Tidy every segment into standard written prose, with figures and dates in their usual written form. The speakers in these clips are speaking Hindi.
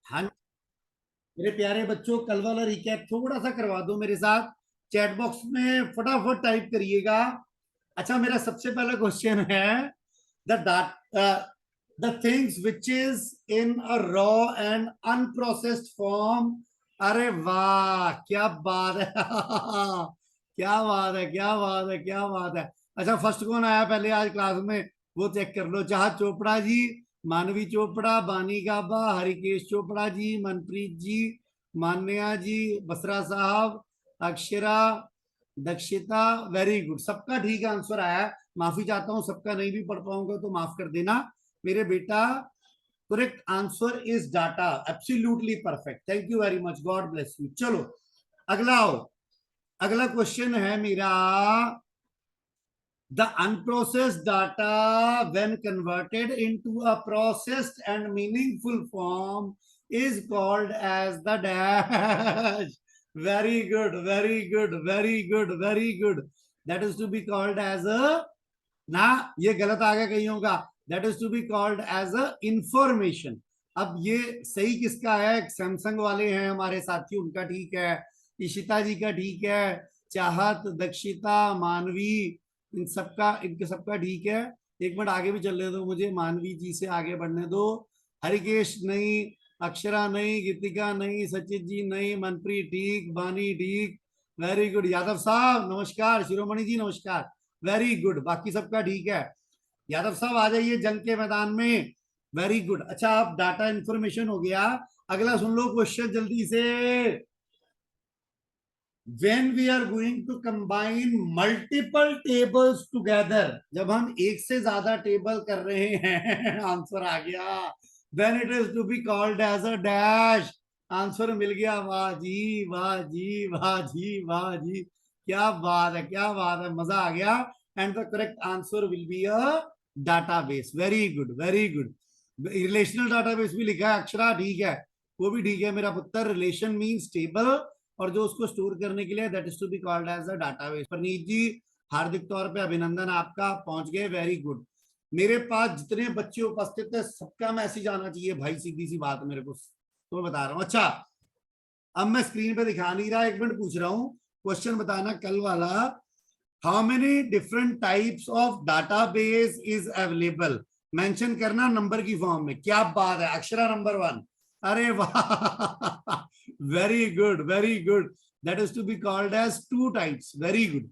हाँ मेरे प्यारे बच्चों, कल वाला रिकैप थोड़ा सा करवा दो मेरे साथ। चैट बॉक्स में फटाफट टाइप करिएगा। अच्छा, मेरा सबसे पहला क्वेश्चन है, the the things which is in a raw and unprocessed form. अरे वाह, क्या बात है क्या बात है, क्या बात है, क्या बात है। अच्छा, फर्स्ट कौन आया पहले आज क्लास में, वो चेक कर लो। चाह चोपड़ा जी, मानवी चोपड़ा, बानी गाबा, हरिकेश चोपड़ा जी, मनप्रीत जी, मान्या जी, बसरा साहब, अक्षरा, दक्षिता। वेरी गुड, सबका ठीक आंसर आया। माफी चाहता हूं, सबका नहीं भी पढ़ पाऊंगा तो माफ कर देना मेरे बेटा। Correct answer is data, absolutely perfect. Thank you very much, God bless you. चलो अगला आओ। अगला क्वेश्चन है मेरा, the unprocessed data when converted into a processed and meaningful form is called as the dash. Very good, very good, very good, very good. That is to be called as a, ना ये गलत आ गया कईयों का, that is to be called as a information. अब ये सही किसका है? सैमसंग वाले हैं हमारे साथी, उनका ठीक है, इशिता जी का ठीक है, चाहत, दक्षिता, मानवी, इन सबका, इनके सबका ठीक है। एक मिनट आगे भी चलने दो मुझे, मानवी जी से आगे बढ़ने दो। हरिकेश नहीं, अक्षरा नहीं, गीतिका नहीं, सचित जी नहीं, मनप्रीत ठीक, बानी ठीक। वेरी गुड यादव साहब, नमस्कार। शिरोमणि जी नमस्कार। वेरी गुड, बाकी सबका ठीक है। यादव साहब आ जाइए जंग के मैदान में। Very good. अच्छा, अब डाटा इंफॉर्मेशन हो गया। अगला सुन लो क्वेश्चन जल्दी से। when we are going to combine multiple tables together, जब हम एक से ज्यादा टेबल कर रहे हैं आंसर आ गया, then it is to be called as a dash। Answer मिल गया। वाह जी, वाह जी, वाह जी, वाह जी, क्या बात है, क्या बात है, मजा आ गया। And the correct answer will be a database. Very good, very good. Relational database भी लिखा है, अक्षरा ठीक है, वो भी ठीक है मेरा पुत्र। रिलेशन मीन्स टेबल, और जो उसको स्टोर करने के लिए, that is to be called as a database. Parneet ji, हार्दिक तौर पे अभिनंदन, आपका पहुंच गए। Very good. मेरे पास जितने बच्चे उपस्थित है सबका मैसेज आना चाहिए भाई, सीधी सी बात मेरे को तो मैं बता रहा हूं। अच्छा, अब मैं स्क्रीन पे दिखा नहीं रहा, एक मिनट पूछ रहा हूं, क्वेश्चन बताना कल वाला। How many different types of database is available? Mention करना नंबर की फॉर्म में। क्या बात है, अक्षरा नंबर वन। अरे वाह very good, very good. That is to be called as two types. Very good.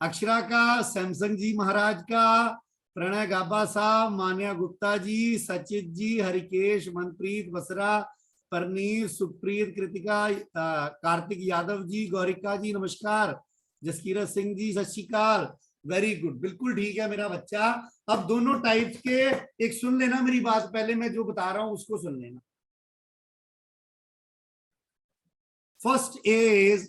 Akshara का, सैमसंग जी महाराज का, प्रणय गाबा साहब, मान्या गुप्ता जी, सचित जी, हरिकेश, मनप्रीत, बसरा, परनीर, सुप्रीत, कृतिका, कार्तिक यादव जी, गौरिका जी नमस्कार, जसकीरत सिंह जी सत श्रीकाल। वेरी गुड, बिल्कुल ठीक है मेरा बच्चा। अब दोनों टाइप्स के एक सुन लेना मेरी बात, पहले मैं जो बता रहा हूं उसको सुन लेना। First is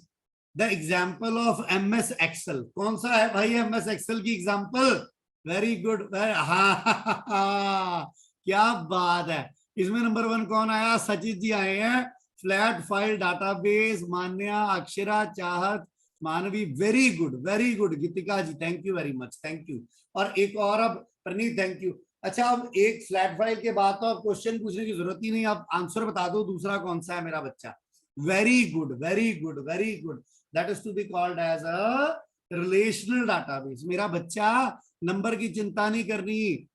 the example of M S excel. कौन सा है भाई एम एस एक्सल की एग्जाम्पल? वेरी गुड, हाँ क्या बात है। इसमें नंबर वन कौन आया? सचित जी आए हैं। Flat file database, Manya, Akshara, Chahat, Manvi, very good, very good. Geetika ji thank you very much, thank you. और एक और, अब प्रनीत थैंक यू। अच्छा, अब एक फ्लैट फाइल के बाद तो अब क्वेश्चन पूछने की जरूरत ही नहीं, आप आंसर बता दो दूसरा कौन सा है मेरा बच्चा। Very good, very good, very good. That is to be called as a relational database. मेरा बच्चा, नंबर की चिंता नहीं करनी,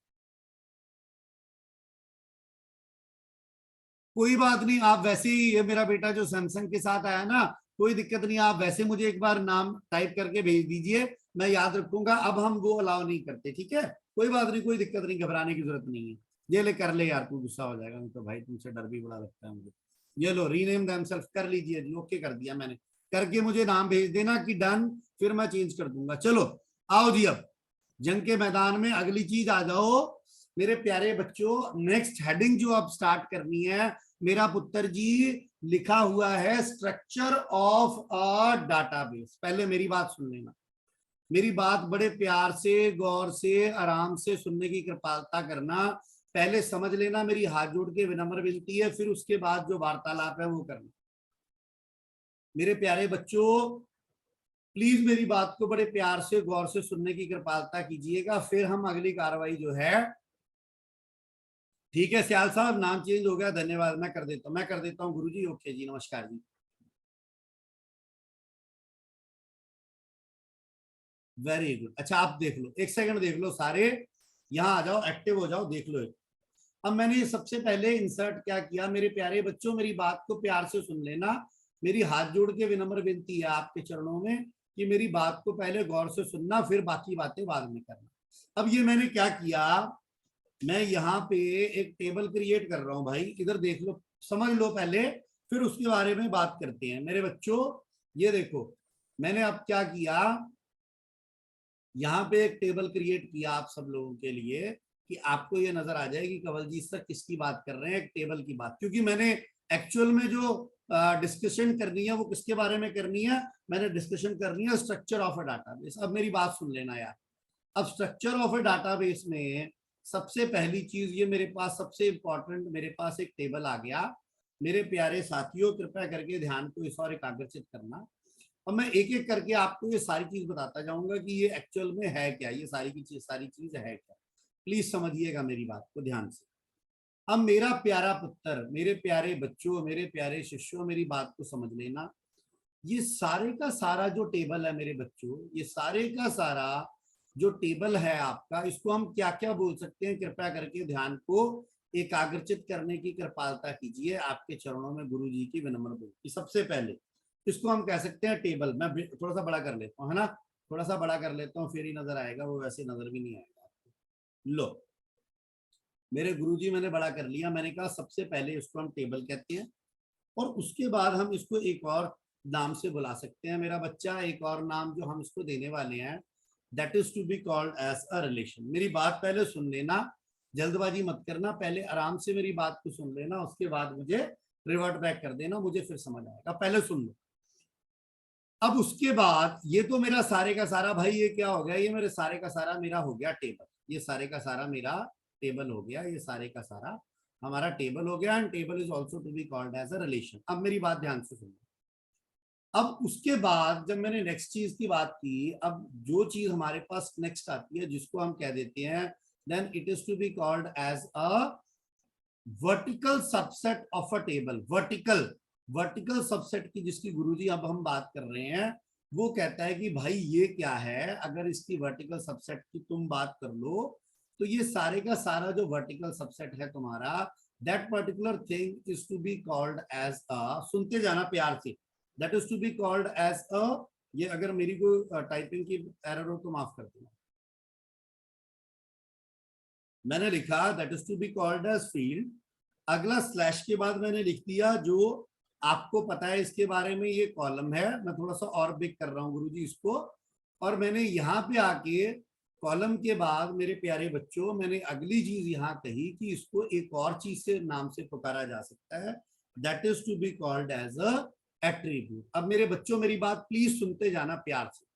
कोई बात नहीं। आप वैसे ही, ये मेरा बेटा जो सैमसंग के साथ आया ना, कोई दिक्कत नहीं, आप वैसे मुझे एक बार नाम टाइप करके भेज दीजिए, मैं याद रखूंगा। अब हम वो अलाउ नहीं करते, ठीक है? कोई बात नहीं, कोई दिक्कत नहीं, घबराने की जरूरत नहीं है। ये ले कर ले यार, तू गुस्सा हो जाएगा नहीं तो भाई, तुमसे डर भी बड़ा लगता है मुझे। ये लो, रीनेम देमसेल्फ कर लीजिए जी, ओके कर दिया मैंने। करके मुझे नाम भेज देना कि डन, फिर मैं चेंज कर दूंगा। चलो आओ जी, अब जंग के मैदान में अगली चीज आ जाओ मेरे प्यारे बच्चों। नेक्स्ट हेडिंग जो अब स्टार्ट करनी है मेरा पुत्र जी, लिखा हुआ है स्ट्रक्चर ऑफ अ डाटाबेस। पहले मेरी बात सुन लेना, मेरी बात बड़े प्यार से, गौर से, आराम से सुनने की कृपालता करना। पहले समझ लेना, मेरी हाथ जोड़ के विनम्र विनती है, फिर उसके बाद जो वार्तालाप है वो करना। मेरे प्यारे बच्चों, प्लीज मेरी बात को बड़े प्यार से, गौर से सुनने की कृपालता कीजिएगा, फिर हम अगली कार्रवाई जो है ठीक है सियाल साहब, नाम चेंज हो गया, धन्यवाद। मैं कर देता हूँ गुरुजी। ओके जी, नमस्कार जी। Very good. अच्छा आप देख लो, एक सेकंड देख लो सारे, यहाँ आ जाओ, एक्टिव हो जाओ, देख लो। अब मैंने सबसे पहले इंसर्ट क्या किया, मेरे प्यारे बच्चों मेरी बात को प्यार से सुन लेना। मेरी हाथ जोड़ के विनम्र विनती है आपके चरणों में कि मेरी बात को पहले गौर से सुनना, फिर बाकी बातें बाद में करना। अब ये मैंने क्या किया, मैं यहाँ पे एक टेबल क्रिएट कर रहा हूं भाई, इधर देख लो, समझ लो पहले, फिर उसके बारे में बात करते हैं। मेरे बच्चों ये देखो, मैंने अब क्या किया, यहाँ पे एक टेबल क्रिएट किया आप सब लोगों के लिए कि आपको ये नजर आ जाए कि कंवलजीत सर किसकी बात कर रहे हैं, एक टेबल की बात। क्योंकि मैंने एक्चुअल में जो डिस्कशन करनी है वो किसके बारे में करनी है, मैंने डिस्कशन करनी है स्ट्रक्चर ऑफ अ डाटाबेस। अब मेरी बात सुन लेना यार। अब स्ट्रक्चर ऑफ अ डाटाबेस में सबसे पहली चीज, ये मेरे पास सबसे इंपॉर्टेंट, मेरे पास एक टेबल आ गया। मेरे प्यारे साथियों कृपया करके ध्यान को इस और एकाग्रचित करना। अब मैं एक एक करके आपको ये सारी चीज बताता जाऊंगा कि ये एक्चुअल में है क्या, ये सारी की चीज, सारी चीज है क्या। प्लीज समझिएगा मेरी बात को ध्यान से। अब मेरा प्यारा पुत्र, मेरे प्यारे बच्चों, मेरे प्यारे शिष्यों, मेरी बात को समझ लेना। ये सारे का सारा जो टेबल है मेरे बच्चों, ये सारे का सारा जो टेबल है आपका, इसको हम क्या क्या बोल सकते हैं, कृपया करके ध्यान को एकाग्रचित करने की कृपालता कीजिए। आपके चरणों में गुरु जी की विनम्र विनती। सबसे पहले इसको हम कह सकते हैं टेबल। मैं थोड़ा सा बड़ा कर लेता हूँ, है ना, थोड़ा सा बड़ा कर लेता हूँ, फिर ही नजर आएगा, वो वैसे नजर भी नहीं आएगा आपको। लो मेरे गुरुजी, मैंने बड़ा कर लिया। मैंने कहा सबसे पहले इसको हम टेबल कहते हैं, और उसके बाद हम इसको एक और नाम से बुला सकते हैं मेरा बच्चा। एक और नाम जो हम इसको देने वाले हैं, that is to be called as a relation. मेरी बात पहले सुन लेना, जल्दबाजी मत करना, पहले आराम से मेरी बात को सुन लेना, उसके बाद मुझे रिवर्ट बैक कर देना, मुझे फिर समझ आएगा। पहले सुन लो। अब उसके बाद ये तो मेरा सारे का सारा भाई, ये क्या हो गया, ये मेरे सारे का सारा मेरा हो गया टेबल। ये सारे का सारा मेरा टेबल हो गया, ये सारे का सारा हमारा टेबल हो गया। And table is also to be called as a relation. अब मेरी बात ध्यान से सुनो। अब उसके बाद जब मैंने नेक्स्ट चीज की बात की, अब जो चीज हमारे पास नेक्स्ट आती है जिसको हम कह देते हैं, then it is to be called as a vertical subset of a table. Vertical subset की जिसकी गुरुजी अब हम बात कर रहे हैं, वो कहता है कि भाई ये क्या है, अगर इसकी वर्टिकल सबसेट की तुम बात कर लो, तो ये सारे का सारा जो वर्टिकल सबसेट है तुम्हारा, that particular thing is to be called as a, सुनते जाना प्यार से, that is to be called as a, ये अगर मेरी को टाइपिंग की एरर हो तो माफ कर देना। मैंने लिखा that is to be called as field, अगला स्लैश के बाद मैंने लिख दिया जो आपको पता है इसके बारे में, ये कॉलम है। मैं थोड़ा सा और बिग कर रहा हूँ गुरुजी इसको, और मैंने यहाँ पे आके कॉलम के बाद मेरे प्यारे बच्चों, मैंने अगली चीज यहाँ कही कि इसको एक और चीज से नाम से पुकारा जा सकता है, that is to be called as a attribute. अब मेरे बच्चों मेरी बात प्लीज सुनते जाना प्यार से।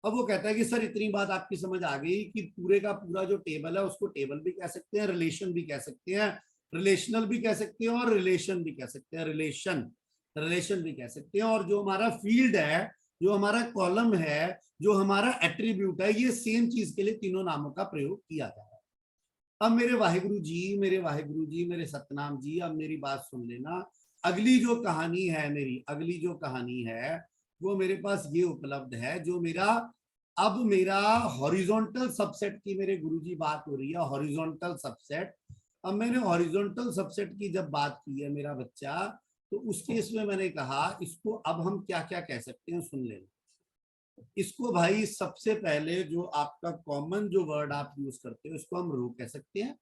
अब वो कहता है कि सर इतनी बात आपकी समझ आ गई कि पूरे का पूरा जो टेबल है उसको टेबल भी कह सकते हैं, रिलेशन भी कह सकते हैं, रिलेशनल भी कह सकते हैं, और रिलेशन भी कह सकते हैं, रिलेशन भी कह सकते हैं। और जो हमारा फील्ड है, जो हमारा कॉलम है, जो हमारा एट्रीब्यूट है, ये सेम चीज के लिए तीनों नामों का प्रयोग किया जा रहा है। अब मेरे वाहिगुरु जी, मेरे वाहिगुरु जी, मेरे सतनाम जी, अब मेरी बात सुन लेना। अगली जो कहानी है मेरी, अगली जो कहानी है वो मेरे पास ये उपलब्ध है, जो मेरा अब मेरा हॉरिजॉन्टल सबसेट की मेरे गुरुजी बात हो रही है, हॉरिजॉन्टल सबसेट। अब मैंने हॉरिजॉन्टल सबसेट की जब बात की है मेरा बच्चा, तो उस केस में मैंने कहा इसको अब हम क्या क्या कह सकते हैं, सुन लेना। इसको भाई सबसे पहले जो आपका कॉमन जो वर्ड आप यूज करते हो, इसको हम रो कह सकते हैं।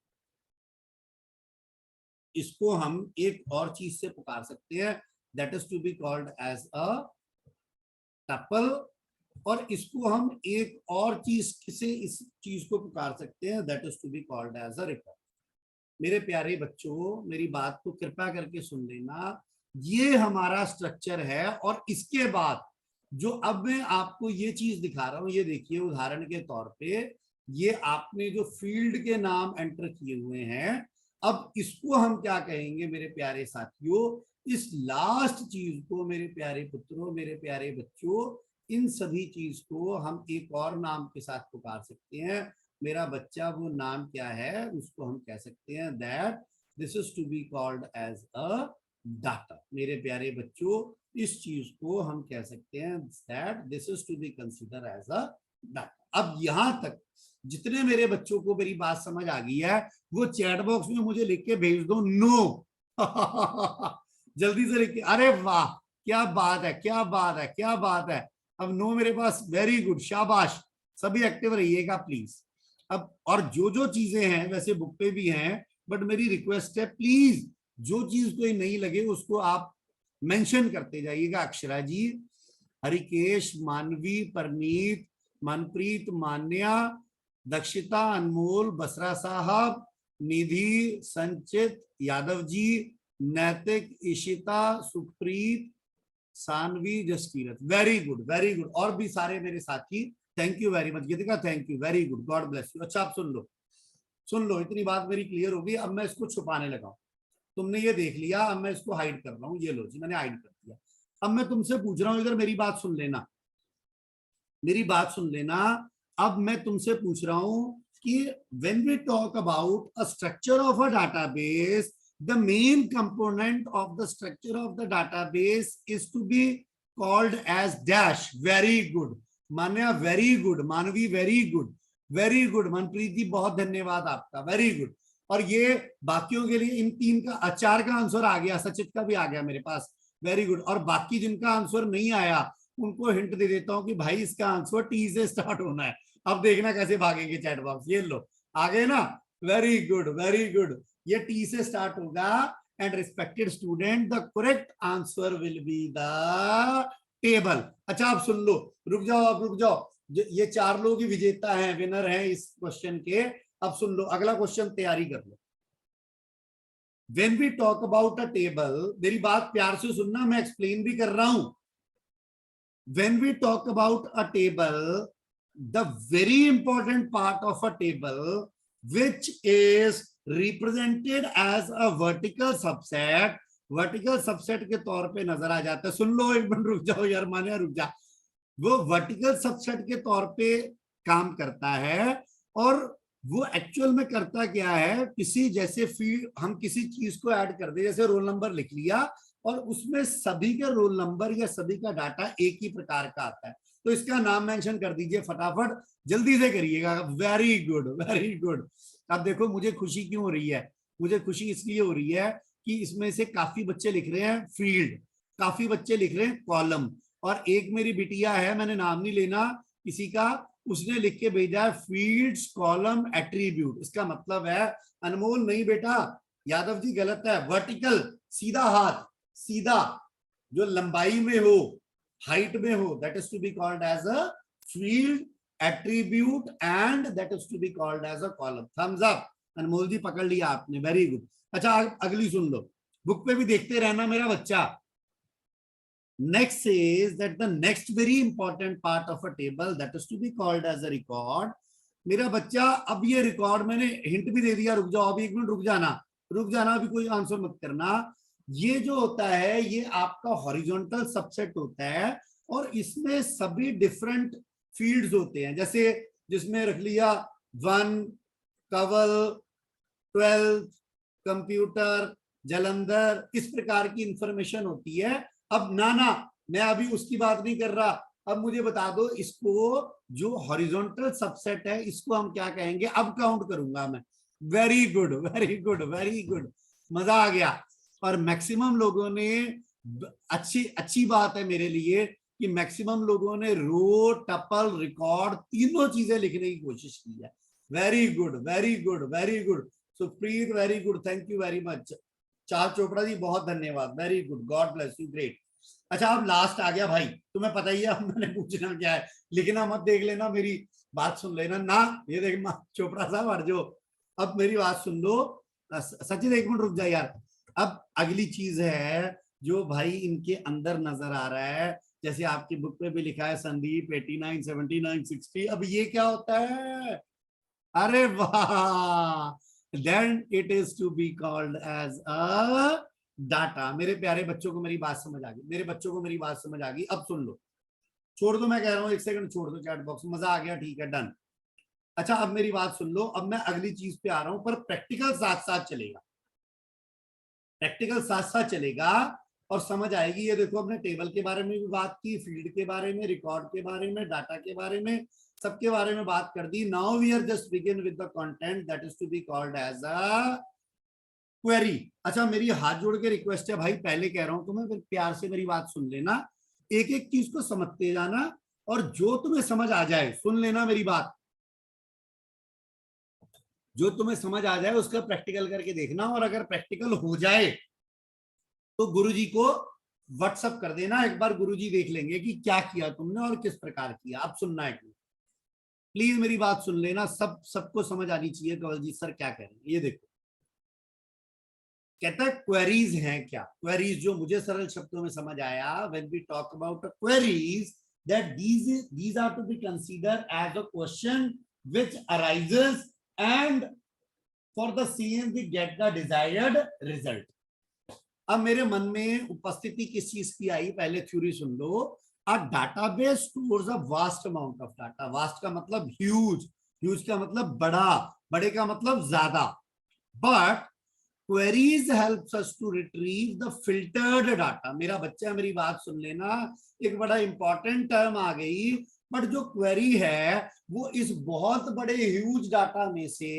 इसको हम एक और चीज से पुकार सकते हैं, that is to be called as a tuple. और इसको हम एक और चीज से इस चीज को पुकार सकते हैं, that is to be called as a record. मेरे प्यारे बच्चों मेरी बात को कृपया करके सुन लेना। ये हमारा स्ट्रक्चर है, और इसके बाद जो अब मैं आपको ये चीज दिखा रहा हूं, ये देखिए उदाहरण के तौर पे, ये आपने जो फील्ड के नाम एंटर किए हुए हैं, अब इसको हम क्या कहेंगे मेरे प्यारे साथियों, इस लास्ट चीज को मेरे प्यारे पुत्रों, मेरे प्यारे बच्चों, इन सभी चीज को हम एक और नाम के साथ पुकार सकते हैं, मेरा बच्चा वो नाम क्या है, उसको हम कह सकते हैं that this is to be called as a data. मेरे प्यारे बच्चों, इस चीज को हम कह सकते हैं that this is to be consider as a data. अब यहां तक जितने मेरे बच्चों को मेरी बात समझ आ गई है, वो चैट बॉक्स में मुझे लिख के भेज दो नो। जल्दी से लिख के, अरे वाह क्या बात है, क्या बात है, क्या बात है। अब नो मेरे पास, वेरी गुड, शाबाश। सभी एक्टिव रहिएगा प्लीज। अब और जो जो चीजें हैं वैसे बुक पे भी हैं, बट मेरी रिक्वेस्ट है प्लीज जो चीज कोई नहीं लगे उसको आप मेंशन करते जाइएगा। अक्षरा जी, हरिकेश, मानवी, परनीत, मनप्रीत, मान्या, दक्षिता, अनमोल, बसरा साहब, निधि, संचित, Yadav ji, Naitik, Ishita, Supreet, Sanvi, Jaskirat, very good, very good. और भी सारे मेरे साथी, thank you very much. Geetika thank you, very good, God bless you. अच्छा आप सुन लो, सुन लो, इतनी बात मेरी क्लियर होगी। अब मैं इसको छुपाने लगा हूं, तुमने ये देख लिया, अब मैं इसको हाइड कर रहा हूँ। ये लो जी, मैंने हाइड कर दिया। अब मैं तुमसे पूछ रहा हूं, इधर मेरी बात सुन लेना, मेरी बात सुन लेना। अब मैं तुमसे पूछ रहा हूं कि when we talk about a structure of a database, the main component of the structure of the database is to be called as dash. Very good Manya, very good Manvi, very good, very good Manpreet ji, बहुत धन्यवाद आपका, वेरी गुड। और ये बाकियों के लिए इन तीन का, अचार का आंसर आ गया, सचित का भी आ गया मेरे पास, वेरी गुड। और बाकी जिनका आंसर नहीं आया उनको हिंट दे देता हूं कि भाई इसका आंसर टी से स्टार्ट होना है। अब देखना कैसे भागेंगे चैट बॉक्स, ये लो आ गए ना, वेरी गुड, वेरी गुड। ये टी से स्टार्ट होगा and respected student the correct answer will be the table. अच्छा आप सुन लो, रुक जाओ, आप रुक जाओ, ये चार लोग ही विजेता हैं, विनर हैं इस क्वेश्चन के। अब सुन लो अगला क्वेश्चन, तैयारी कर लो। When we talk about a table, मेरी बात प्यार से सुनना, मैं एक्सप्लेन भी कर रहा हूं। When we talk about a table, the very important part of a table which is represented as a vertical subset, vertical subset के तौर पे नजर आ जाता है। सुन लो एक मिनट, रुक जाओ यार, माने रुक जा। वो वर्टिकल सबसेट के तौर पे काम करता है, और वो एक्चुअल में करता क्या है, किसी जैसे फील्ड हम किसी चीज को ऐड कर दे, जैसे रोल नंबर लिख लिया और उसमें सभी के रोल नंबर या सभी का डाटा एक ही प्रकार का आता है, तो इसका नाम मेंशन कर दीजिए फटाफट, जल्दी से करिएगा। Very good, very good. अब देखो मुझे खुशी क्यों हो रही है, मुझे खुशी इसलिए हो रही है कि इसमें से काफी बच्चे लिख रहे हैं फील्ड, काफी बच्चे लिख रहे हैं कॉलम, और एक मेरी बिटिया है, मैंने नाम नहीं लेना किसी का, उसने लिख के भेजा है फील्ड्स कॉलम एट्रीब्यूट। इसका मतलब है, अनमोल नहीं बेटा, यादव जी गलत है, वर्टिकल सीधा हाथ, सीधा जो लंबाई में हो, हाइट में हो, that is to be called as a field attribute and that is to be called as a column. Thumbs up, Anmol ji पकड़ लिया आपने, वेरी गुड। अच्छा अगली सुन लो, बुक पे भी देखते रहना मेरा बच्चा। Next says that the next very important part of a table that is to be called as a record. मेरा बच्चा, अब ये रिकॉर्ड मैंने हिंट भी दे दिया, रुक जाओ अभी एक मिनट, रुक जाना, रुक जाना, अभी कोई आंसर मत करना। ये जो होता है ये आपका हॉरिजॉन्टल सबसेट होता है, और इसमें सभी डिफरेंट फील्ड्स होते हैं, जैसे जिसमें रख लिया 1, कवल, 12, कंप्यूटर, जलंधर, इस प्रकार की इंफॉर्मेशन होती है। अब नाना, मैं अभी उसकी बात नहीं कर रहा, अब मुझे बता दो इसको, जो हॉरिजॉन्टल सबसेट है इसको हम क्या कहेंगे, अब काउंट करूंगा मैं। Very good, very good, very good, मजा आ गया। और मैक्सिमम लोगों ने, अच्छी अच्छी बात है मेरे लिए कि मैक्सिमम लोगों ने रो, टपल, रिकॉर्ड तीनों चीजें लिखने की कोशिश की है। Very good, very good, very good. Supreet very good, thank you very much. चार चोपड़ा जी बहुत धन्यवाद, very good, God bless you, great. अच्छा अब लास्ट आ गया भाई, तुम्हें पता ही है अब मैंने पूछना क्या है, लिखना मत, देख लेना, मेरी बात सुन लेना ना, ये देख चोपड़ा साहब हट जो, अब मेरी बात सुन लो। सचिन एक मिनट रुक जा यार। अब अगली चीज है जो भाई इनके अंदर नजर आ रहा है, जैसे आपकी बुक पे भी लिखा है संदीप 89, 79, 60, अब ये क्या होता है, अरे वाह, then it is to be called as a data। मेरे प्यारे बच्चों को मेरी बात समझ आ गई, मेरे बच्चों को मेरी बात समझ आ गई। अब सुन लो, छोड़ दो, मैं कह रहा हूं एक सेकंड छोड़ दो चैट बॉक्स, मजा आ गया, ठीक है, डन। अच्छा अब मेरी बात सुन लो, अब मैं अगली चीज पे आ रहा हूं, पर प्रैक्टिकल साथ साथ चलेगा, प्रैक्टिकल साथ साथ चलेगा और समझ आएगी। ये देखो हमने टेबल के बारे में भी बात की, फील्ड के बारे में, रिकॉर्ड के बारे में, डाटा के बारे में, सबके बारे में बात कर दी। Now we are just begin with the content that is to be called as a query. अच्छा मेरी हाथ जोड़ के रिक्वेस्ट है भाई, पहले कह रहा हूं तुम्हें, फिर प्यार से मेरी बात सुन लेना, एक एक चीज को समझते जाना, और जो तुम्हें समझ आ जाए सुन लेना मेरी बात, जो तुम्हें समझ आ जाए उसका प्रैक्टिकल करके देखना, और अगर प्रैक्टिकल हो जाए तो गुरुजी को व्हाट्सअप कर देना, एक बार गुरुजी देख लेंगे कि क्या किया तुमने और किस प्रकार किया। अब सुनना है, प्लीज मेरी बात सुन लेना, सबको समझ आनी चाहिए कवलजीत सर क्या कह रहे हैं। ये देखो कहता है क्वेरीज हैं क्या, क्वेरीज जो मुझे सरल शब्दों में समझ आया, when we talk about queries, that these are to be considered as a question which arises, and for the same we get the desired result। अब मेरे मन में उपस्थिति किस चीज की आई, पहले theory soon low. A database stores a vast amount of data, vast का मतलब ह्यूज, ह्यूज का मतलब बड़ा, बड़े का मतलब ज्यादा, but queries helps us to retrieve the filtered data। मेरा बच्चा मेरी बात सुन लेना, एक बड़ा इंपॉर्टेंट टर्म आ गई, बट जो क्वेरी है वो इस बहुत बड़े ह्यूज डाटा में से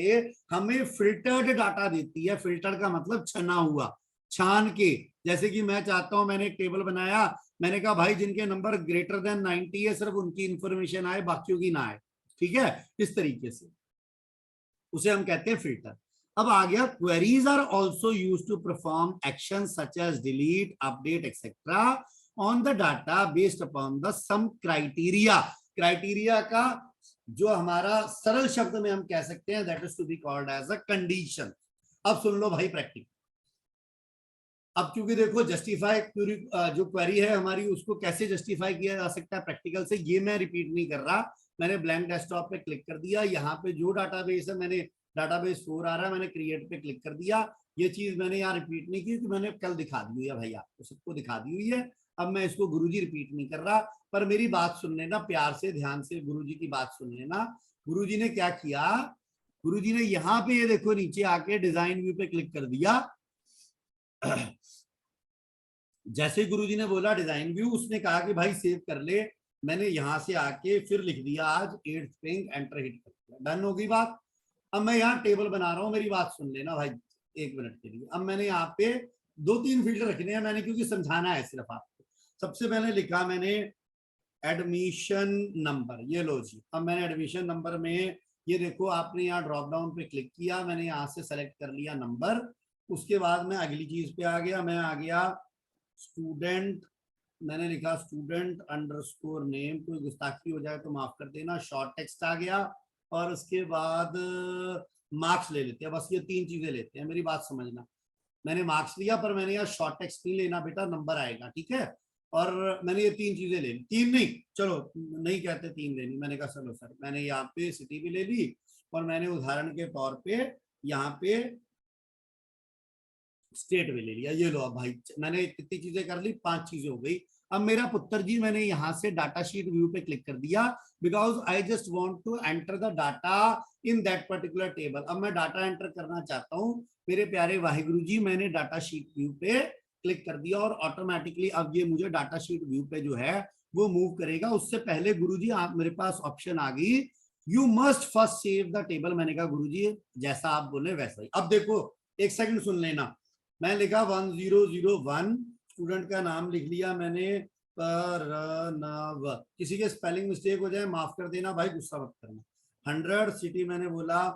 हमें फिल्टर्ड डाटा देती है। फिल्टर का मतलब छना हुआ, छान के। जैसे कि मैं चाहता हूं, मैंने एक टेबल बनाया, मैंने कहा भाई जिनके नंबर ग्रेटर देन 90 है सिर्फ उनकी इंफॉर्मेशन आए, बाकियों की ना आए, ठीक है, इस तरीके से उसे हम कहते हैं फिल्टर। अब आ गया queries are also use to perform action such as delete, update etcetera on the data based upon the some criteria. Criteria का जो हमारा सरल शब्द में हम कह सकते हैं that is to be called as a condition. अब सुन लो भाई प्रैक्टिकल। अब क्योंकि देखो जस्टिफाई क्वेरी, जो क्वेरी है हमारी उसको कैसे जस्टिफाई किया जा सकता है प्रैक्टिकल से, ये मैं रिपीट नहीं कर रहा। मैंने ब्लैंक डेस्कटॉप पे क्लिक कर दिया, यहाँ पे जो डाटाबेस है, मैंने डाटाबेस 4 आ रहा है, मैंने क्रिएट पे क्लिक कर दिया। ये चीज मैंने यहाँ रिपीट नहीं की, तो मैंने कल दिखा दी हुई है भाई, आपको सबको दिखा दी हुई है। अब मैं इसको गुरुजी रिपीट नहीं कर रहा, पर मेरी बात सुन लेना प्यार से, ध्यान से गुरुजी की बात सुन लेना। गुरुजी ने क्या किया, गुरुजी ने यहाँ पे ये देखो नीचे आके डिजाइन व्यू पे क्लिक कर दिया। जैसे गुरुजी ने बोला डिजाइन व्यू, उसने कहा कि भाई सेव कर ले। मैंने यहां से आके फिर लिख दिया आज 8th पिंग, एंटर हिट कर दिया, डन हो गई बात। अब मैं यहाँ टेबल बना रहा हूँ, मेरी बात सुन लेना भाई एक मिनट के लिए। अब मैंने यहाँ पे 2-3 फील्ड रखने हैं मैंने, क्योंकि समझाना है सिर्फ आपको। सबसे पहले लिखा मैंने एडमिशन नंबर, ये लो जी। अब मैंने एडमिशन नंबर में, ये देखो आपने यहाँ ड्रॉप डाउन पे क्लिक किया, मैंने यहाँ से सेलेक्ट कर लिया नंबर। उसके बाद मैं अगली चीज पे आ गया, मैं आ गया स्टूडेंट, मैंने लिखा स्टूडेंट अंडरस्कोर नेम, कोई गुस्ताखी हो जाए तो माफ कर देना, शॉर्ट टेक्स्ट आ गया। और उसके बाद मार्क्स ले लेते हैं, बस ये 3 चीजें लेते हैं, मेरी बात समझना। मैंने मार्क्स लिया, पर मैंने यहाँ शॉर्ट टेक्स्ट नहीं लेना बेटा, नंबर आएगा, ठीक है। और मैंने ये 3 चीजें ले ली, 3 नहीं, चलो नहीं कहते 3 लेनी, मैंने कहा चलो सर, मैंने यहाँ पे सिटी भी ले ली, और मैंने उदाहरण के तौर पे यहाँ पे स्टेट में ले लिया। ये लो अब भाई, मैंने कितनी चीजें कर ली, 5 चीजें हो गई। अब मेरा पुत्र जी, मैंने यहां से डाटा शीट व्यू पे क्लिक कर दिया, because I just want to enter the data in that particular table. अब मैं डाटा एंटर करना चाहता हूं मेरे प्यारे वाहिगुरु जी, मैंने डाटा शीट व्यू पे क्लिक कर दिया, और ऑटोमेटिकली अब ये मुझे डाटा शीट व्यू पे जो है वो मूव करेगा। उससे पहले गुरु जी आप, मेरे पास ऑप्शन आ गई, you must first save the table. मैंने कहा गुरु जी जैसा आप बोले वैसा ही। अब देखो एक सेकंड सुन लेना, मैं लिखा 1001, स्टूडेंट का नाम लिख लिया मैंने प्रणव, किसी के स्पेलिंग मिस्टेक हो जाए माफ कर देना भाई, गुस्सा मत करना। 100 सिटी मैंने बोला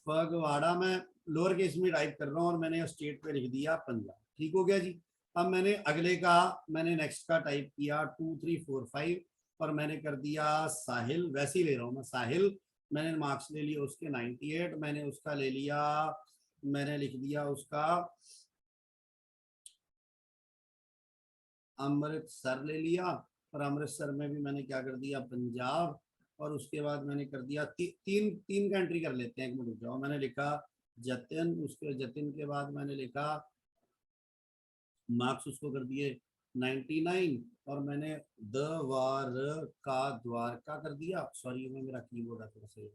फगवाड़ा, मैं लोअर केस में टाइप कर रहा हूँ, और मैंने स्टेट पे लिख दिया पंजाब, ठीक हो गया जी। अब मैंने अगले का, मैंने नेक्स्ट का टाइप किया 2345, और मैंने कर दिया साहिल, वैसे ही ले रहा हूँ मैं साहिल। मैंने मार्क्स ले लिया उसके 98, मैंने उसका ले लिया, मैंने लिख दिया उसका अमृतसर ले लिया, और अमृतसर में भी मैंने क्या कर दिया पंजाब। और उसके बाद मैंने कर दिया तीन तीन का एंट्री कर लेते हैं, एक मिनट रुक जाओ। मैंने लिखा जतिन, उसके जतिन के बाद मैंने लिखा मार्क्स उसको कर दिए 99, और मैंने द्वारका, द्वारका कर दिया। सॉरी मैं, मेरा कीबोर्ड है थोड़ा सा,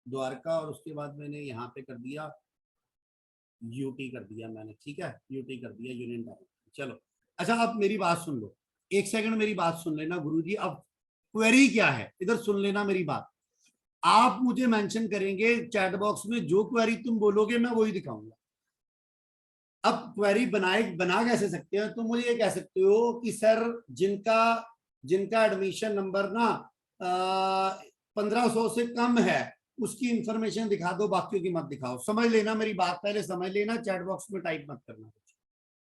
द्वारका, और उसके बाद मैंने यहाँ पे कर दिया यूटी कर दिया मैंने, ठीक है, यूटी कर दिया, यूनियन टेरिटरी। चलो अच्छा, अब मेरी बात सुन लो, एक सेकंड मेरी बात सुन लेना गुरुजी। अब क्वेरी क्या है, इधर सुन लेना मेरी बात। आप मुझे मेंशन करेंगे चैट बॉक्स में, जो क्वेरी तुम बोलोगे मैं वही दिखाऊंगा। अब क्वेरी बना कैसे सकते हैं, तुम मुझे ये कह सकते हो कि सर जिनका जिनका एडमिशन नंबर ना 1500 से कम है उसकी इंफॉर्मेशन दिखा दो, बाकियों की मत दिखाओ। समझ लेना मेरी बात, पहले समझ लेना, चैट बॉक्स में टाइप मत करना कुछ।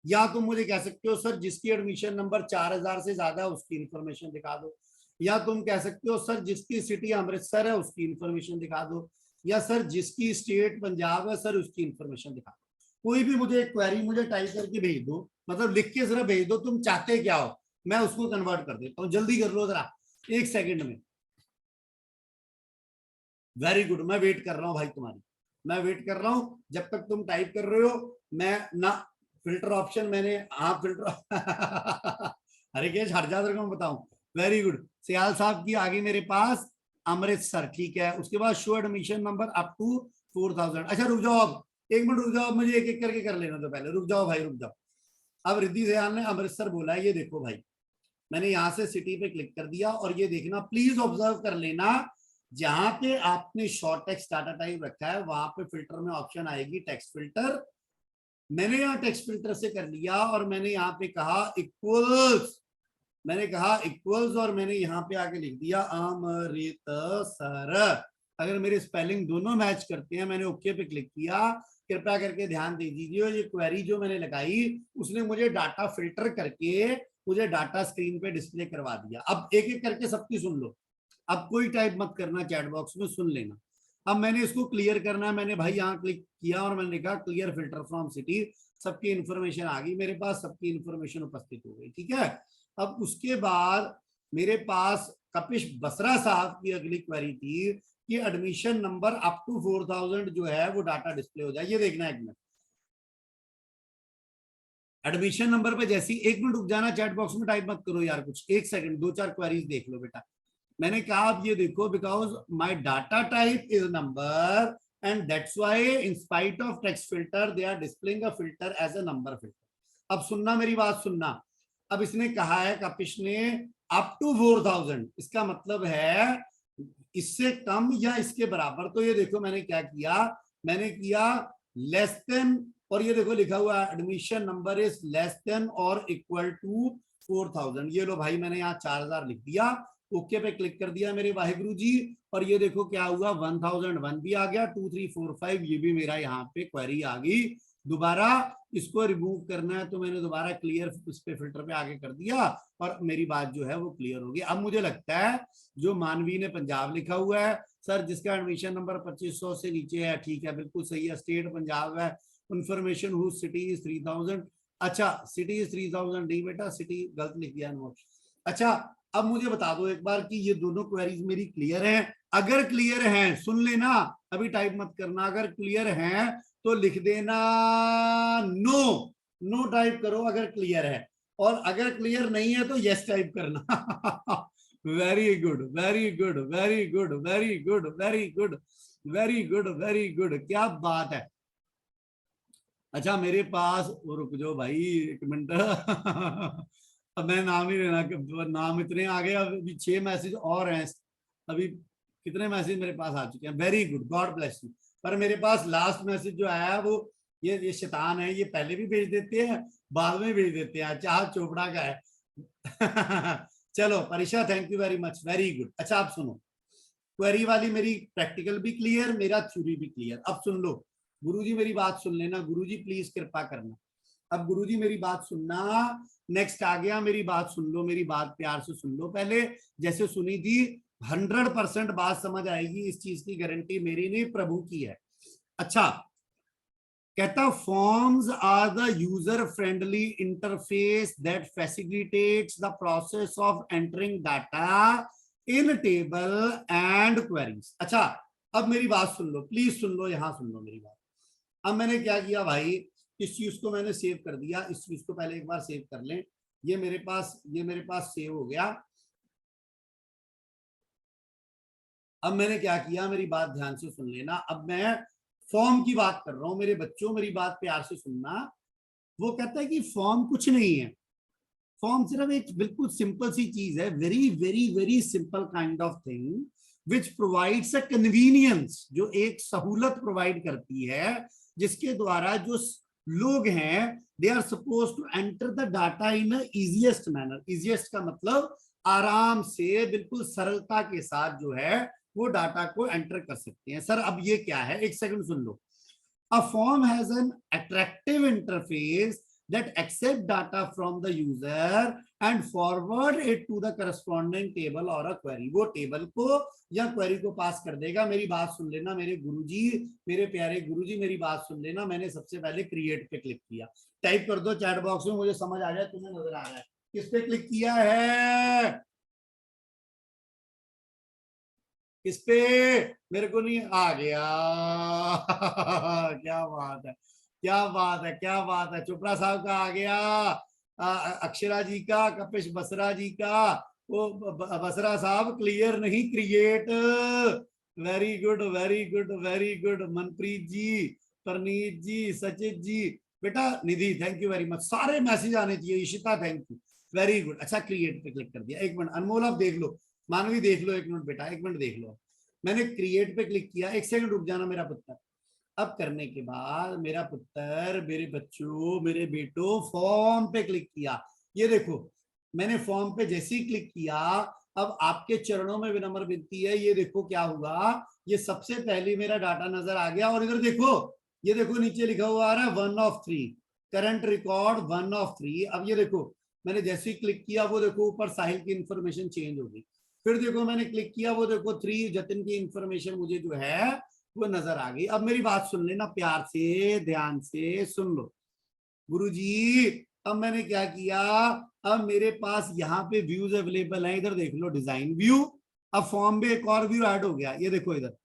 या तुम मुझे कह सकते हो सर जिसकी एडमिशन नंबर 4000 से ज्यादा है उसकी इंफॉर्मेशन दिखा दो। या तुम कह सकते हो सर जिसकी सिटी अमृतसर है उसकी इंफॉर्मेशन दिखा दो। या सर जिसकी स्टेट पंजाब है सर उसकी इंफॉर्मेशन दिखा दो। कोई भी मुझे एक क्वेरी मुझे टाइप करके भेज दो, मतलब लिख के जरा भेज दो, तुम चाहते क्या हो, मैं उसको कन्वर्ट कर देता हूँ। जल्दी कर लो जरा, 1 सेकंड में। वेरी गुड, मैं वेट कर रहा हूँ भाई तुम्हारी, मैं वेट कर रहा हूँ जब तक तुम टाइप कर रहे हो। मैं ना फिल्टर ऑप्शन मैंने, हाँ फिल्टर अरे केश हट जा, मैं बताऊं। वेरी गुड, सियाल साहब की आगे मेरे पास अमृतसर, ठीक है। उसके बाद show admission number up to 4000। अच्छा रुक जाओ, अब 1 मिनट रुक जाओ, मुझे एक एक करके कर लेना तो, पहले रुक जाओ भाई रुक जाओ। अब रिद्धि दयाल ने अमृतसर बोला है, ये देखो भाई, मैंने यहां से सिटी पे क्लिक कर दिया, और ये देखना प्लीज ऑब्जर्व कर लेना, जहां पे आपने शॉर्ट टेक्स्ट डाटा टाइप रखा है वहां पे फिल्टर में ऑप्शन आएगी टेक्स्ट फिल्टर। मैंने यहाँ टेक्स्ट फिल्टर से कर लिया, और मैंने यहाँ पे कहा इक्वल्स, मैंने कहा इक्वल्स, और मैंने यहाँ पे आके लिख दिया अमृतसर। अगर मेरे स्पेलिंग दोनों मैच करते हैं, मैंने ओके पे क्लिक किया। कृपया करके ध्यान दे दीजिए, ये क्वेरी जो मैंने लगाई उसने मुझे डाटा फिल्टर करके मुझे डाटा स्क्रीन पे डिस्प्ले करवा दिया। अब एक एक करके सबकी सुन लो, अब कोई टाइप मत करना चैट बॉक्स में, सुन लेना। अब मैंने इसको क्लियर करना है, मैंने भाई यहाँ क्लिक किया और मैंने लिखा क्लियर फिल्टर फ्रॉम सिटी। सबकी इंफॉर्मेशन आ गई मेरे पास, सबकी इंफॉर्मेशन उपस्थित हो गई, ठीक है। अब उसके बाद मेरे पास कपिश बसरा साहब की अगली क्वेरी थी कि एडमिशन नंबर अप टू 4000 जो है वो डाटा डिस्प्ले हो जाए। ये देखना एक मिनट, एडमिशन नंबर पे जैसी, 1 मिनट रुक जाना, चैट बॉक्स में टाइप मत करो यार कुछ, 1 सेकंड, 2 4 क्वेरीज देख लो बेटा। मैंने कहा अब ये देखो, because my data type is number and that's why in spite of text filter they are displaying a filter as a number filter. अब सुनना मेरी बात सुनना। अब इसने कहा है कपिश ने अप टू 4000, इसका मतलब है इससे कम या इसके बराबर। तो ये देखो मैंने क्या किया, मैंने किया लेस देन, और ये देखो लिखा हुआ admission number is less than और इक्वल टू 4000। ये लो भाई मैंने यहाँ 4000 लिख दिया, ओके पे क्लिक कर दिया मेरे वाहिगुरु जी। और ये देखो क्या हुआ, 1001 भी आ गया, 2345 ये भी मेरा यहाँ पे क्वेरी आ गई। दोबारा इसको रिमूव करना है तो मैंने दोबारा क्लियर इस पे फिल्टर पे आगे कर दिया, और मेरी बात जो है वो क्लियर होगी। अब मुझे लगता है जो मानवी ने पंजाब लिखा हुआ है, सर जिसका एडमिशन नंबर 2500 से नीचे है, ठीक है बिल्कुल सही है, स्टेट पंजाब है, इंफॉर्मेशन हु सिटी इज 3000। अच्छा सिटी इज 3000 नहीं बेटा, सिटी गलत लिख दिया नोट। अच्छा अब मुझे बता दो एक बार कि ये दोनों क्वेरीज मेरी क्लियर हैं। अगर क्लियर हैं सुन लेना, अभी टाइप मत करना, अगर क्लियर हैं तो लिख देना नो, नो टाइप करो अगर क्लियर है, और अगर क्लियर नहीं है तो यस टाइप करना very good very good very good very good very good very good very good, क्या बात है। अच्छा मेरे पास वो, रुक जाओ भाई 1 मिनट अब मैं नाम नहीं लेना, नाम इतने आ गए, अभी 6 मैसेज और हैं अभी। कितने मैसेज मेरे पास आ चुके हैं, very good, God bless you. पर मेरे पास लास्ट मैसेज जो आया वो, ये शैतान है, ये पहले भी भेज देते हैं बाद में भेज देते हैं, चाह चोपड़ा का है चलो परीक्षा, thank you very much, very good. अच्छा आप सुनो, क्वेरी वाली मेरी प्रैक्टिकल भी क्लियर, मेरा थ्योरी भी क्लियर। अब सुन लो गुरुजी, मेरी बात सुन लेना गुरुजी, प्लीज कृपा करना। अब गुरुजी मेरी बात सुनना, नेक्स्ट आ गया, मेरी बात सुन लो, मेरी बात प्यार से सुन लो पहले, जैसे सुनी थी। 100% बात समझ आएगी, इस चीज की गारंटी मेरी नहीं प्रभु की है। अच्छा कहता forms are the user friendly interface that facilitates the process of entering data in table and queries. अच्छा अब मेरी बात सुन लो, प्लीज सुन लो, यहां सुन लो मेरी बात। अब मैंने क्या किया भाई, इस चीज को मैंने सेव कर दिया, इस चीज को पहले एक बार सेव कर लें। ये मेरे पास सेव हो गया। अब मैंने क्या किया, मेरी बात ध्यान से सुन लेना, अब मैं फॉर्म की बात कर रहा हूं मेरे बच्चों, मेरी बात प्यार से सुनना। वो कहता है कि फॉर्म कुछ नहीं है, फॉर्म सिर्फ एक बिल्कुल सिंपल सी चीज है, very very very simple kind of thing which provides a convenience, जो एक सहूलत प्रोवाइड करती है, जिसके द्वारा जो लोग हैं they are suppose to enter the data in easiest manner. Easiest का मतलब आराम से, बिल्कुल सरलता के साथ जो है वो डाटा को एंटर कर सकते हैं। सर अब ये क्या है, एक second soon low. A form has an attractive interface that accept data from the user and forward it to the corresponding table or a query। वो टेबल को या क्वेरी को पास कर देगा। मेरी बात सुन लेना मेरे गुरुजी, मेरे प्यारे गुरुजी, मेरी बात सुन लेना। मैंने सबसे पहले क्रिएट पे क्लिक किया, टाइप कर दो चैट बॉक्स में, मुझे समझ आ जाए तुम्हें नजर आ रहा है। किस पे क्लिक किया है, किस पे, मेरे को नहीं आ गया। क्या बात है, क्या बात है, क्या बात है। चोपड़ा साहब का आ गया, अक्षरा जी का, कपिश बसरा जी का। वो बसरा साहब क्लियर नहीं, create. Very good very good very good. Manpreet ji, Parneet ji, Sachit ji, बेटा Nidhi thank you very much. सारे मैसेज आने चाहिए। Ishita thank you, very good. अच्छा क्रिएट पे क्लिक कर दिया। एक मिनट अनमोल आप देख लो, मानवी देख लो, एक मिनट बेटा, एक मिनट देख लो। मैंने क्रिएट पे क्लिक किया, एक सेकंड रुक जाना मेरा पुत्र। अब करने के बाद मेरा पुत्र, मेरे बच्चों, मेरे बेटो, फॉर्म पे क्लिक किया। ये देखो मैंने फॉर्म पे जैसे ही क्लिक किया, अब आपके चरणों में विनम्र विनती है, ये देखो क्या हुआ, ये सबसे पहले मेरा डाटा नजर आ गया। और इधर देखो, ये देखो नीचे लिखा हुआ आ रहा है 1 of 3, करंट रिकॉर्ड 1 of 3। अब ये देखो मैंने जैसे ही क्लिक किया, वो देखो ऊपर साहिल की इंफॉर्मेशन चेंज हो गई। फिर देखो मैंने क्लिक किया, वो देखो 3 जतिन की इंफॉर्मेशन मुझे जो है वो नजर आ गई। अब मेरी बात सुन लेना प्यार से, ध्यान से सुन लो गुरुजी। अब मैंने क्या किया, अब मेरे पास यहाँ पे व्यूज अवेलेबल है, इधर देख लो डिजाइन व्यू। अब फॉर्म में एक और व्यू ऐड हो गया, ये देखो इधर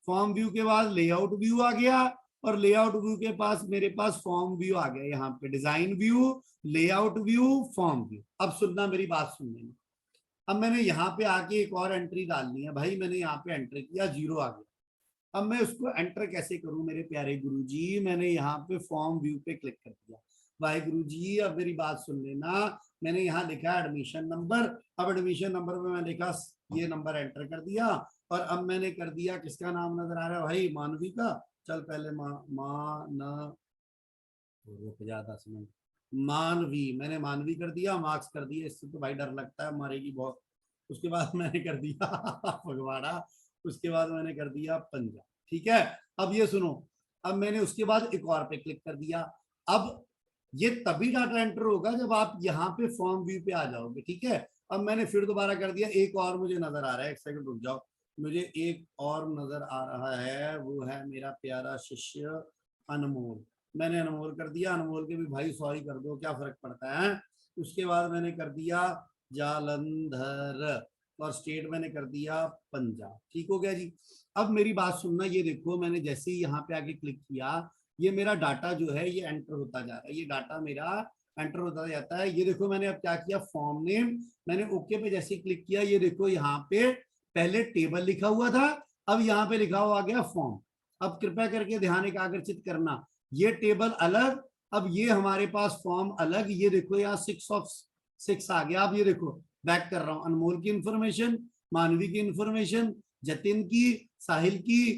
फॉर्म व्यू के बाद लेआउट व्यू आ गया, और लेआउट व्यू के पास मेरे पास फॉर्म व्यू आ गया। यहाँ पे design view, layout view, form view. अब सुनना मेरी बात सुन लेना। अब मैंने यहाँ पे आके एक और एंट्री डालनी है भाई, मैंने यहाँ पे एंटर किया, 0 आ गया। अब मैं उसको एंटर कैसे करूं मेरे प्यारे गुरुजी, मैंने यहाँ पे फॉर्म व्यू पे क्लिक कर दिया। भाई गुरुजी अब मेरी बात सुन लेना, मैंने यहाँ लिखा एडमिशन नंबर। अब एडमिशन नंबर में मैं लिखा ये नंबर एंटर कर दिया, और अब मैंने कर दिया, किसका नाम नजर आ रहा है भाई, मानवी का। चल पहले रुक जा 10 मिनट, मानवी, मैंने मानवी कर दिया, मार्क्स कर दिया। इससे तो भाई डर लगता है, मारेगी बहुत। उसके बाद मैंने कर दिया फगवाड़ा, उसके बाद मैंने कर दिया पंजाब। ठीक है, अब ये सुनो, अब मैंने उसके बाद एक और पे क्लिक कर दिया। अब ये तभी डाटा एंटर होगा जब आप यहाँ पे फॉर्म व्यू पे आ जाओगे। ठीक है, अब मैंने फिर दोबारा कर दिया, एक और मुझे नजर आ रहा है, एक सेकंड रुक जाओ, मुझे एक और नजर आ रहा है, वो है मेरा प्यारा शिष्य अनमोल। मैंने अनमोल कर दिया, अनमोल के भी भाई सॉरी कर दो, क्या फर्क पड़ता है। उसके बाद मैंने कर दिया जालंधर, और स्टेट मैंने कर दिया पंजाब। ठीक हो गया जी। अब मेरी बात सुनना, ये देखो मैंने जैसे ही यहाँ पे आके क्लिक किया, ये मेरा डाटा जो है ये एंटर होता जा रहा है, ये डाटा मेरा एंटर होता जाता है। ये देखो मैंने अब क्या किया, फॉर्म नेम, मैंने ओके पे जैसे ही क्लिक किया, ये देखो यहाँ पे पहले टेबल लिखा हुआ था, अब यहाँ पे लिखा हुआ आ गया फॉर्म। अब कृपया करके ध्यान एकाग्रचित करना, ये टेबल अलग, अब ये हमारे पास फॉर्म अलग। ये देखो यहाँ 6 of 6 आ गया। अब ये देखो बैक कर रहा हूं, अनमोल की इंफॉर्मेशन, मानवी की इंफॉर्मेशन, जतिन की, साहिल की,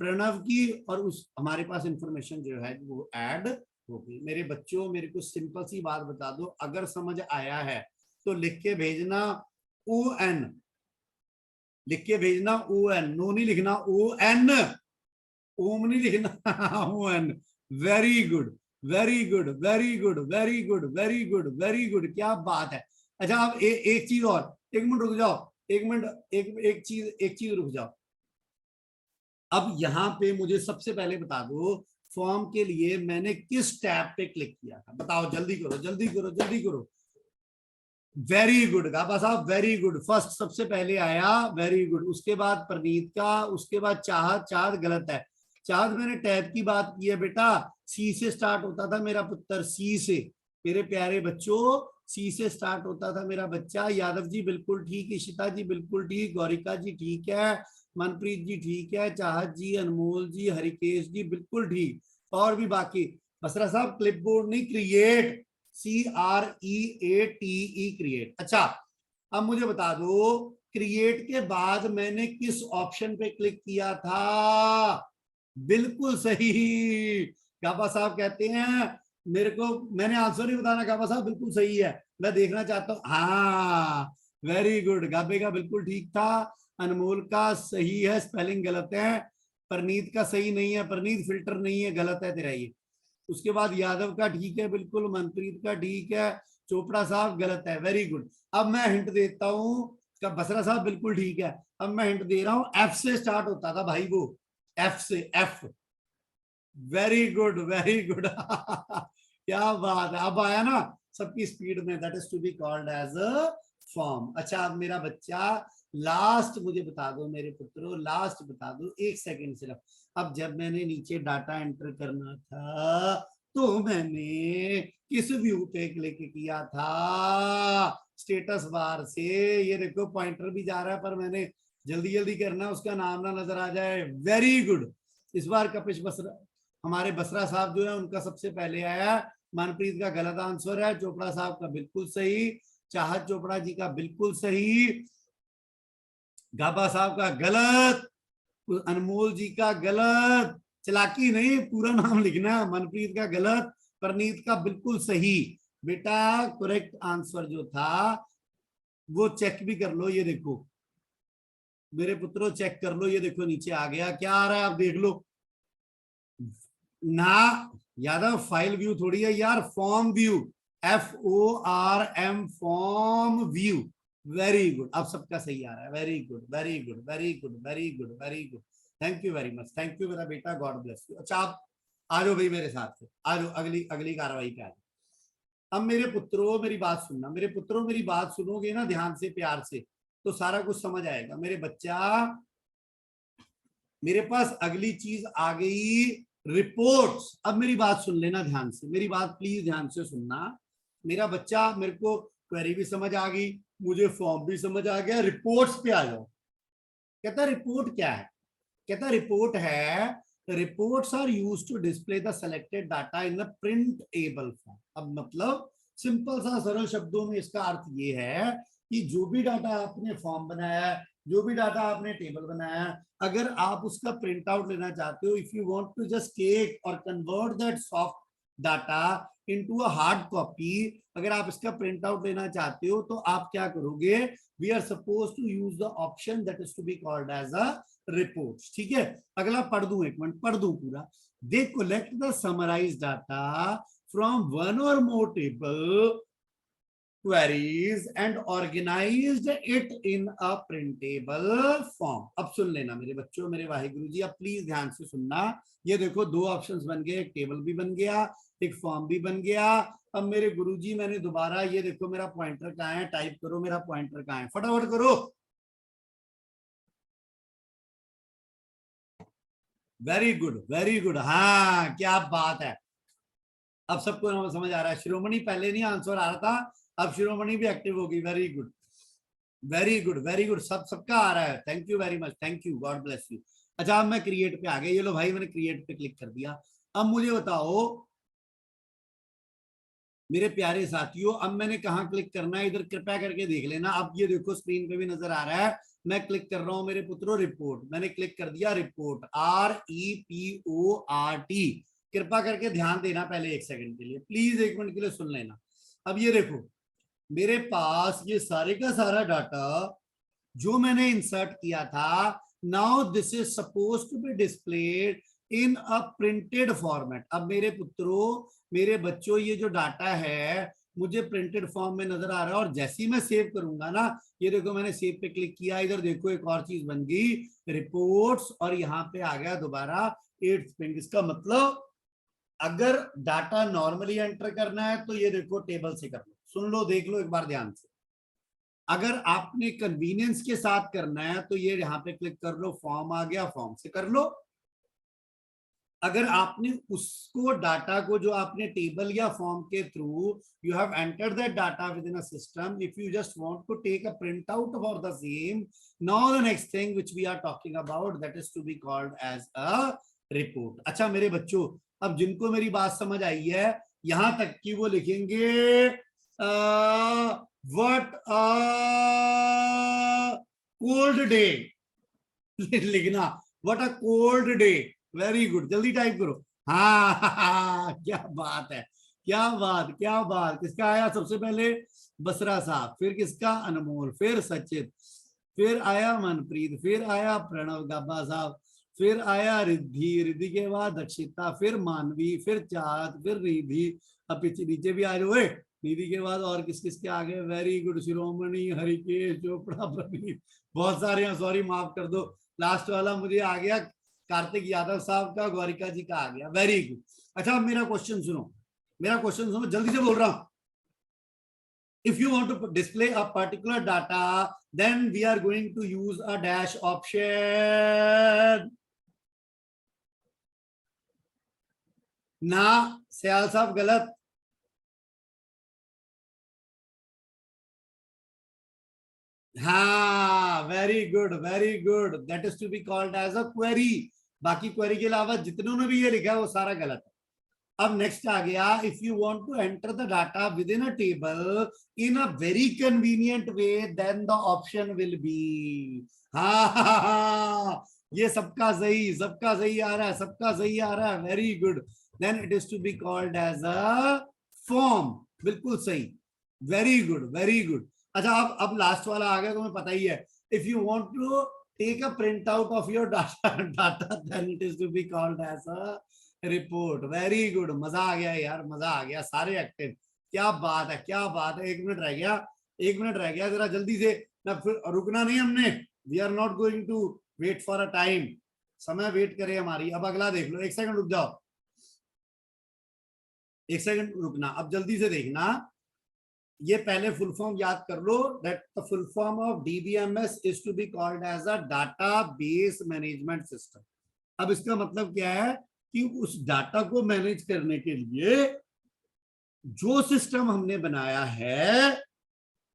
प्रणव की, और उस हमारे पास इंफॉर्मेशन जो है वो ऐड हो गई। मेरे बच्चों मेरे को सिंपल सी बात बता दो, अगर समझ आया है तो लिख के भेजना ON, लिख के भेजना ON, नो नहीं लिखना, ON, ओम नहीं लिखना ON। Very good very good very good very good very good very good, क्या बात है। अच्छा अब एक चीज और, एक मिनट रुक जाओ, एक मिनट, एक चीज रुक जाओ। अब यहाँ पे मुझे सबसे पहले बता दो, फॉर्म के लिए मैंने किस टैब पे क्लिक किया था, बताओ, जल्दी करो जल्दी करो जल्दी करो। वेरी गुड गाबा साहब, वेरी गुड, फर्स्ट सबसे पहले आया, वेरी गुड। उसके बाद प्रनीत का, उसके बाद चाहत, चाहत गलत है, चाहत मैंने टैब की बात की है बेटा, सी से स्टार्ट होता था मेरा पुत्र, सी से, मेरे प्यारे बच्चों सी से स्टार्ट होता था मेरा बच्चा। यादव जी बिल्कुल ठीक, इशिता जी बिल्कुल ठीक, गौरिका जी ठीक है, मनप्रीत जी ठीक है, चाहत जी, अनमोल जी, हरिकेश जी बिल्कुल ठीक, और भी बाकी। बसरा साहब क्लिपबोर्ड नहीं, क्रिएट, CREATE, क्रिएट। अच्छा अब मुझे बता दो, क्रिएट के बाद मैंने किस ऑप्शन पे क्लिक किया था? बिल्कुल सही, गाबा साहब कहते हैं मेरे को, मैंने आंसर नहीं बताना, गाबा साहब बिल्कुल सही है, मैं देखना चाहता हूँ। हाँ वेरी गुड, गाबे का बिल्कुल ठीक था, अनमोल का सही है, स्पेलिंग गलत है, परनीत का सही नहीं है, परनीत फिल्टर नहीं है, गलत है तेरा ये। उसके बाद यादव का ठीक है बिल्कुल, मनप्रीत का ठीक है, चोपड़ा साहब गलत है, वेरी गुड। अब मैं हिंट देता हूँ, बसरा साहब बिल्कुल ठीक है। अब मैं हिंट दे रहा हूँ, एफ से स्टार्ट होता था भाई वो, एफ से, F. Very good very good क्या बात है, अब आया ना सबकी स्पीड में, that is to be called as a form. अच्छा अब मेरा बच्चा लास्ट मुझे बता दो मेरे पुत्रों, लास्ट बता दो, एक सेकंड सिर्फ। अब जब मैंने नीचे डाटा एंटर करना था तो मैंने किस व्यू पे क्लिक किया था? स्टेटस बार से, ये देखो पॉइंटर भी जा रहा है, पर मैंने जल्दी जल्दी करना, उसका नाम ना नजर आ जाए। वेरी गुड, इस बार कपिश बसरा, हमारे बसरा साहब जो है उनका सबसे पहले आया। मनप्रीत का गलत आंसर है, चोपड़ा साहब का बिल्कुल सही, चाहत चोपड़ा जी का बिल्कुल सही, गाबा साहब का गलत, अनमोल जी का गलत, चलाकी नहीं पूरा नाम लिखना, मनप्रीत का गलत, परनीत का बिल्कुल सही। बेटा करेक्ट आंसर जो था वो चेक भी कर लो, ये देखो मेरे पुत्रों, चेक कर लो, ये देखो नीचे आ गया, क्या आ रहा है आप देख लो ना। यादव फाइल व्यू थोड़ी है यार, form view, FORM, form view. Very good, अब सबका सही आ रहा है, very good very good very good very good very good, thank you very much, thank you मेरा बेटा, गॉड ब्लेस यू। अच्छा आप आ जाओ भाई मेरे साथ से, आ जाओ अगली अगली कार्रवाई पे आ जाओ। अब मेरे पुत्रों मेरी बात सुनना, मेरे पुत्रों मेरी बात सुनोगे ना ध्यान से प्यार से, तो सारा कुछ समझ आएगा मेरे बच्चा। मेरे पास अगली चीज आ गई, रिपोर्ट्स। अब मेरी बात सुन लेना ध्यान से, मेरी बात प्लीज ध्यान से सुनना मेरा बच्चा, मेरे को क्वेरी भी समझ आ गई, मुझे फॉर्म भी समझ आ गया, रिपोर्ट्स पे आ जाओ। कहता रिपोर्ट क्या है? कहता रिपोर्ट है, reports are used to display the selected data in the printable form. अब मतलब सिंपल सा सरल शब्दों में इसका अर्थ ये है कि जो भी डाटा आपने फॉर्म बनाया है, जो भी डाटा आपने टेबल बनाया है, अगर आप उसका प्रिंट आउट लेना चाहते हो, if you want to just take और convert that soft data into a hard copy, अगर आप इसका प्रिंट आउट लेना चाहते हो तो आप क्या करोगे? We are suppose to use the option that is to be called as a reports. ठीक है, अगला पढ़ दूं, एक मिनट पढ़ दूं पूरा। They collect the summarize data from one or more table queries and organized it in a printable form। अब सुन लेना मेरे बच्चों, मेरे वाहिगुरु जी, अब प्लीज ध्यान से सुनना। ये देखो दो ऑप्शंस बन गए, एक टेबल भी बन गया, एक फॉर्म भी बन गया। अब मेरे गुरुजी मैंने दोबारा, ये देखो मेरा पॉइंटर कहाँ है, टाइप करो मेरा पॉइंटर कहाँ है, फटाफट करो। वेरी गुड वेरी गुड, हाँ क्या बात है, अब सबको समझ आ रहा है। शिरोमणि पहले नहीं आंसर आ रहा था, अब शिरोमणि भी एक्टिव होगी, very good very good very good, सब सबका आ रहा है, thank you very much, thank you, God bless you. अच्छा अब मैं क्रिएट पे आ गया, ये लो भाई मैंने क्रिएट पे क्लिक कर दिया। अब मुझे बताओ मेरे प्यारे साथियों, अब मैंने कहा क्लिक करना है, इधर कृपया करके देख लेना। अब ये देखो स्क्रीन पे भी नजर आ रहा है, मैं क्लिक कर रहा हूं मेरे पुत्रों, रिपोर्ट, मैंने क्लिक कर दिया, रिपोर्ट, REPORT। कृपा करके ध्यान देना पहले एक सेकंड के लिए, प्लीज एक मिनट के लिए सुन लेना। अब ये देखो मेरे पास ये सारे का सारा डाटा जो मैंने इंसर्ट किया था, now this is suppose to be displayed in a printed format. अब मेरे पुत्रों मेरे बच्चों, ये जो डाटा है मुझे प्रिंटेड फॉर्म में नजर आ रहा है, और जैसे ही मैं सेव करूंगा ना, ये देखो मैंने सेव पे क्लिक किया, इधर देखो एक और चीज बन गई, रिपोर्ट्स, और यहाँ पे आ गया दोबारा 8th पिंग। इसका मतलब अगर डाटा नॉर्मली एंटर करना है तो ये देखो टेबल से कर लो, सुन लो देख लो एक बार ध्यान से। अगर आपने कन्वीनियंस के साथ करना है तो ये यहाँ पे क्लिक कर लो, फॉर्म आ गया, फॉर्म से कर लो। अगर आपने उसको डाटा को जो आपने टेबल या फॉर्म के through you have entered that data within a system, if you just want to take a printout for the same, now the next thing which we are talking about, that is to be called as a report. अच्छा मेरे बच्चों, अब जिनको मेरी बात समझ आई है यहां तक कि वो लिखेंगे what a cold day लिखना, what a cold day, very good, जल्दी टाइप करो। हाँ क्या बात है, क्या बात, क्या बात। किसका आया सबसे पहले? बसरा साहब, फिर किसका? अनमोल, फिर सचित, फिर आया मनप्रीत, फिर आया प्रणव गाबा साहब, फिर आया रिद्धि, रिद्धि के बाद दक्षिता, फिर मानवी, फिर चाहत, फिर रिद्धि। अब पीछे नीचे भी आ जाओ। निधि के बाद और किस किस के आगे? वेरी गुड, शिरोमणि, हरिकेश, चोपड़ा, प्रवीण, बहुत सारे हैं, सॉरी माफ कर दो। लास्ट वाला मुझे आ गया कार्तिक यादव साहब का, गौरिका जी का आ गया, वेरी गुड। अच्छा अब मेरा क्वेश्चन सुनो, मेरा क्वेश्चन सुनो, जल्दी से बोल रहा हूं। If you want to display a particular data, then we are going to use a dash option. ना सयाल साहब गलत। हाँ very good, very good, that is to be called as a query. बाकी क्वेरी के अलावा जितनों ने भी ये लिखा है वो सारा गलत है। अब नेक्स्ट आ गया, if you want to enter the data within a table in a very convenient way, then the option will be. हाँ ये सबका सही आ रहा है, सबका सही आ रहा है, very good. Then it is to be called as a form, बिल्कुल सही, वेरी गुड, वेरी गुड। अच्छा अब लास्ट वाला आ गया, तुम्हें पता ही है। If you want to take a print out of your data then it is to be called as a report, very good. मजा आ गया यार, मजा आ गया, सारे एक्टिव, क्या बात है, क्या बात है। 1 मिनट रह गया, 1 मिनट रह गया, जरा जल्दी से ना, फिर रुकना नहीं हमने, we are not going to wait for a time, समय वेट करे हमारी। अब अगला देख लो, 1 सेकंड रुक जाओ, 1 सेकंड रुकना, अब जल्दी से देखना। ये पहले फुल फॉर्म याद कर लो, that the full form of DBMS is to be called as a database management system. अब इसका मतलब क्या है कि उस डाटा को मैनेज करने के लिए जो सिस्टम हमने बनाया है,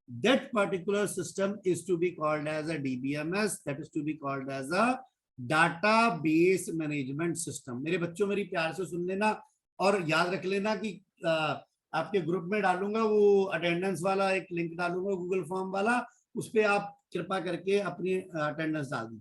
that particular system is to be called as a DBMS, that is to be called as a database management system. मेरे बच्चों मेरी प्यार से सुन लेना और याद रख लेना कि आपके ग्रुप में डालूंगा वो अटेंडेंस वाला एक लिंक डालूंगा, गूगल फॉर्म वाला, उस पर आप कृपा करके अपनी अटेंडेंस डाल दीजिए।